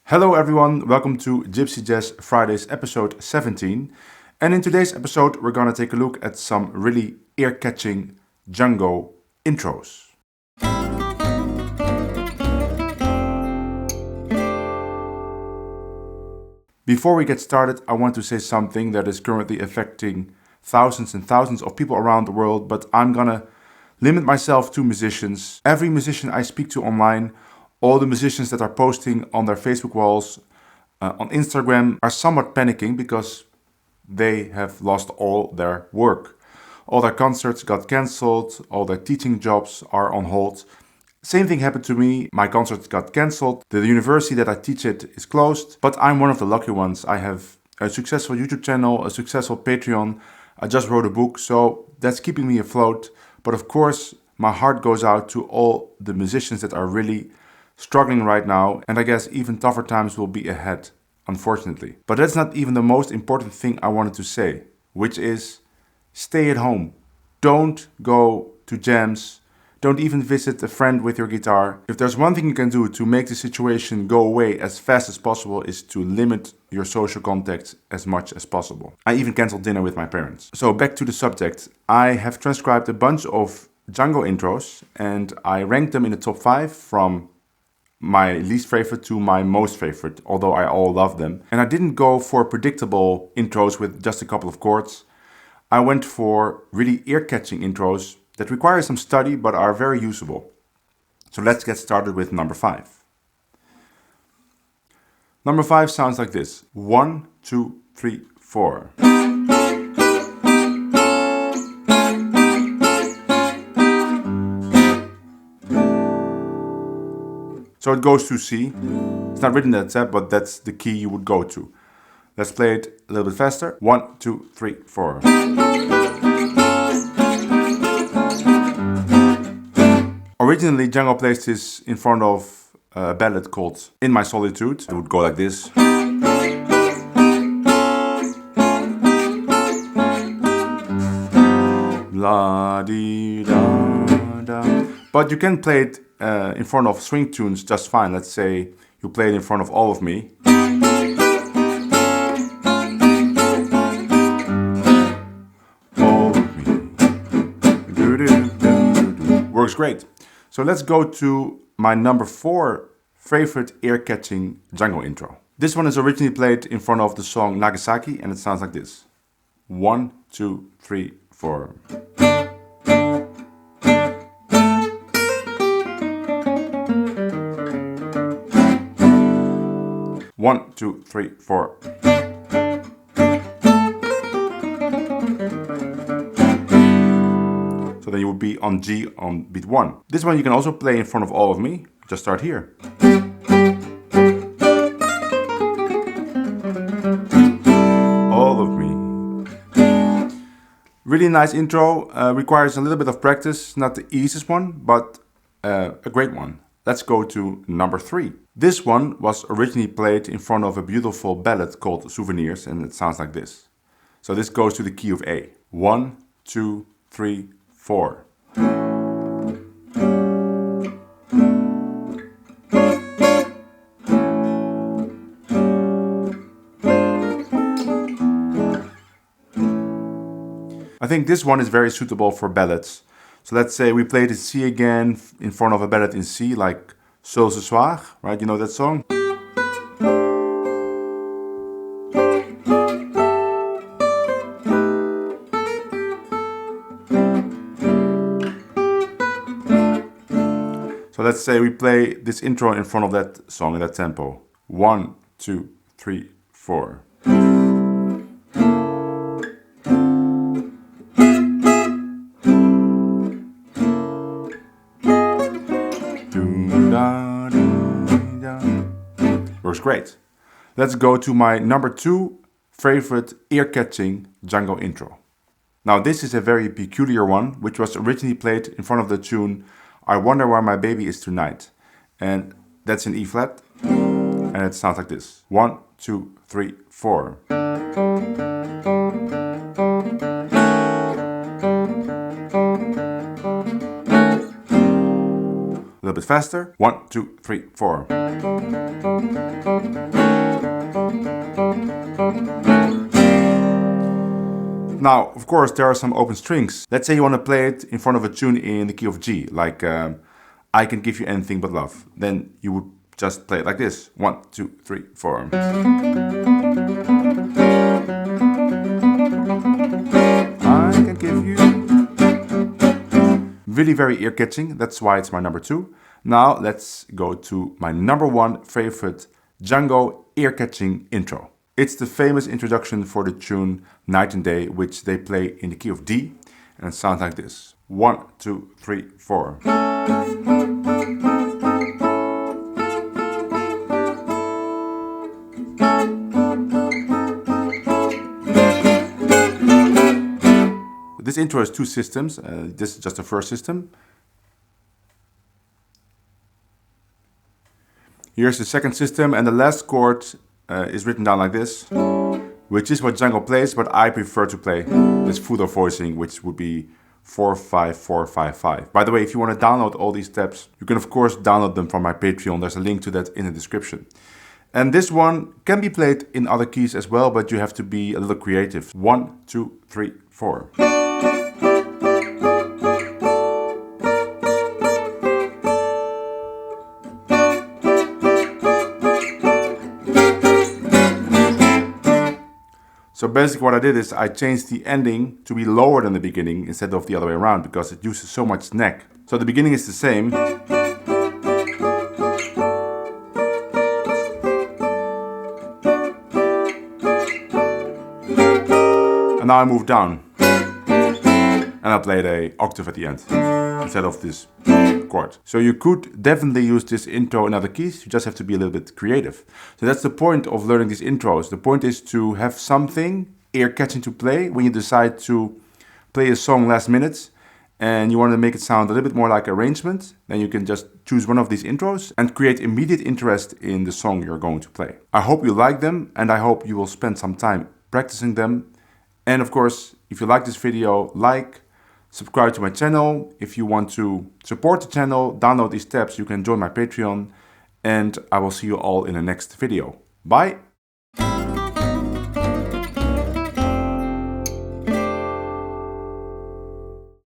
Hello everyone, welcome to Gypsy Jazz Fridays episode 17. And in today's episode we're gonna take a look at some really ear-catching Django intros. Before we get started, I want to say something that is currently affecting thousands and thousands of people around the world, but I'm gonna limit myself to musicians. Every musician I speak to online, all the musicians that are posting on their Facebook walls, on Instagram, are somewhat panicking because they have lost all their work. All their concerts got cancelled, all their teaching jobs are on hold. Same thing happened to me. My concert got cancelled. The university that I teach at is closed, but I'm one of the lucky ones. I have a successful YouTube channel, a successful Patreon. I just wrote a book, so that's keeping me afloat. But of course, my heart goes out to all the musicians that are really struggling right now, and I guess even tougher times will be ahead, unfortunately. But that's not even the most important thing I wanted to say, which is stay at home. Don't go to jams. Don't even visit a friend with your guitar. If there's one thing you can do to make the situation go away as fast as possible is to limit your social contacts as much as possible. I even canceled dinner with my parents. So back to the subject. I have transcribed a bunch of Django intros and I ranked them in the top 5 from my least favorite to my most favorite, although I all love them. And I didn't go for predictable intros with just a couple of chords. I went for really ear-catching intros that require some study but are very usable. So let's get started with number 5. Number 5 sounds like this. 1, 2, 3, 4. So it goes to C. It's not written that tab, but that's the key you would go to. Let's play it a little bit faster. 1, 2, 3, 4. Originally, Django placed this in front of a ballad called In My Solitude. It would go like this. La-dee-da-da. But you can play it in front of swing tunes just fine. Let's say you play it in front of All of Me. All of Me. Works great. So let's go to my number 4 favorite ear-catching Django intro. This one is originally played in front of the song Nagasaki and it sounds like this. 1, 2, 3, 4. 1, 2, 3, 4. So then you would be on G on beat 1. This one you can also play in front of All of Me. Just start here. All of Me. Really nice intro. Requires a little bit of practice. Not the easiest one, but a great one. Let's go to number 3. This one was originally played in front of a beautiful ballad called Souvenirs and it sounds like this. So this goes to the key of A. 1, 2, 3, 4. I think this one is very suitable for ballads. So let's say we play the C again in front of a ballad in C, like Seul ce soir, right? You know that song? So let's say we play this intro in front of that song in that tempo. 1, 2, 3, 4. Works great. Let's go to my number 2 favorite ear-catching Django intro. Now this is a very peculiar one, which was originally played in front of the tune I Wonder Where My Baby Is Tonight. And that's in E flat. And it sounds like this. 1, 2, 3, 4. little bit faster. 1, 2, 3, 4. Now, of course, there are some open strings. Let's say you want to play it in front of a tune in the key of G, like I Can Give You Anything But Love. Then you would just play it like this. 1, 2, 3, 4. I can give you. Really very ear-catching. That's why it's my number 2. Now let's go to my number 1 favorite Django ear-catching intro. It's the famous introduction for the tune Night and Day, which they play in the key of D, and it sounds like this. 1, 2, 3, 4. This intro has 2 systems. This is just the first system. Here's the second system, and the last chord is written down like this, which is what Django plays, but I prefer to play this Fudo voicing, which would be 4-5-4-5-5. By the way, if you want to download all these steps, you can of course download them from my Patreon. There's a link to that in the description. And this one can be played in other keys as well, but you have to be a little creative. 1, 2, 3, 4. So basically what I did is I changed the ending to be lower than the beginning instead of the other way around, because it uses so much neck. So the beginning is the same. And now I move down. And I played an octave at the end instead of this chord. So you could definitely use this intro in other keys. You just have to be a little bit creative. So that's the point of learning these intros. The point is to have something ear-catching to play when you decide to play a song last minute and you want to make it sound a little bit more like arrangement. Then you can just choose one of these intros and create immediate interest in the song you're going to play. I hope you like them, and I hope you will spend some time practicing them. And of course, if you like this video, like, subscribe to my channel. If you want to support the channel, download these steps, you can join my Patreon. And I will see you all in the next video. Bye!